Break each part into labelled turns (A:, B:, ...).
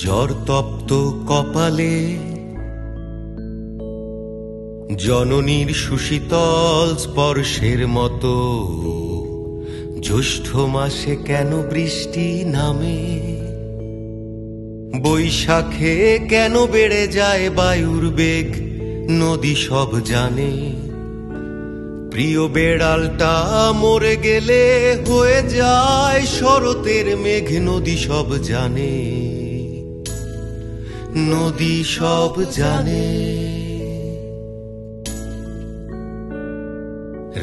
A: জ্বর তপ্ত কপালে জননীর সুশীতল স্পর্শের মতো জ্যৈষ্ঠ মাসে কেন বৃষ্টি নামে, বৈশাখে কেন বেড়ে যায় বায়ুর বেগ, নদী সব জানে। প্রিয় বেড়ালটা মরে গেলে হয়ে যায় শরতের মেঘ, নদী সব জানে, নদী সব জানে।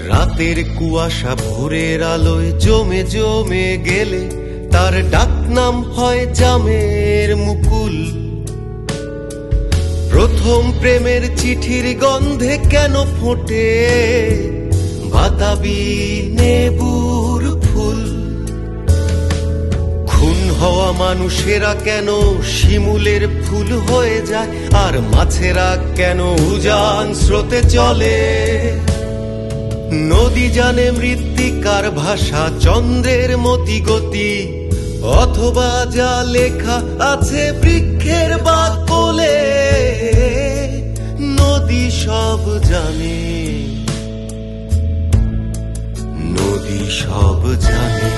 A: রাতের কুয়াশা ভোরের আলোয় জমে জমে গেলে তার ডাকনাম হয় জামের মুকুল। প্রথম প্রেমের চিঠির গন্ধে কেন ফোটে বাতাবি নেবুর ফুল। খুন হওয়া মানুষেরা কেন শিমুলের ফুল হয়ে যায়, আর মাছেরা কেন উজান স্রোতে চলে। নদী জানে মৃত্তিকার ভাষা, চন্দ্রের মতি গতি, অথবা যা লেখা আছে বৃক্ষের বাক বলে। নদী সব জানে, নদী সব জানে।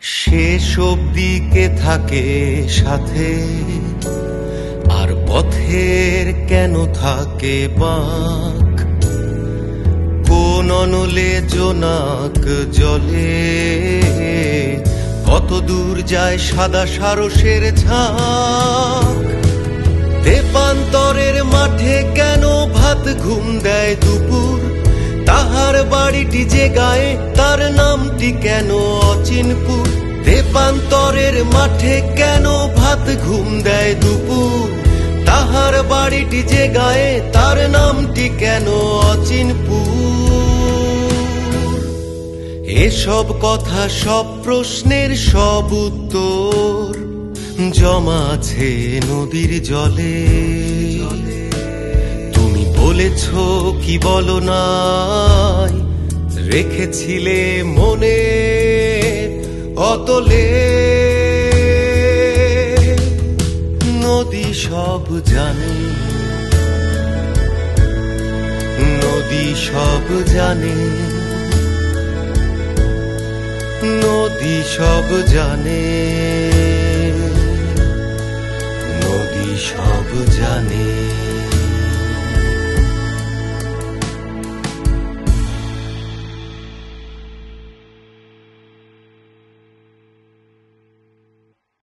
A: শেষ অবধি কে থাকে সাথে, আর পথের কেন থাকে বাঁক। কোন অনলে জোনাক জলে কত দূর যায় সাদা সারসের ঝাঁক। তেপান্তরের মাঠে কেন ভাত ঘুম দেয় দুপুর, তাহার বাড়িটি যে গায়ে তার নামটি কেন অচিনপুর। তেপান্তরের মাঠে কেন ভাত ঘুম দেয় দুপুর, তাহার বাড়িটি যে গায়ে তার নামটি কেন অচিনপুর। এসব কথা সব প্রশ্নের সব উত্তর জমা আছে নদীর জলে। তুমি বলেছ কি বলো নাই, রেখেছিলে মনে অতলে। নদী সব জানে, নদী সব জানে, নদী সব জানে, নদী সব জানে।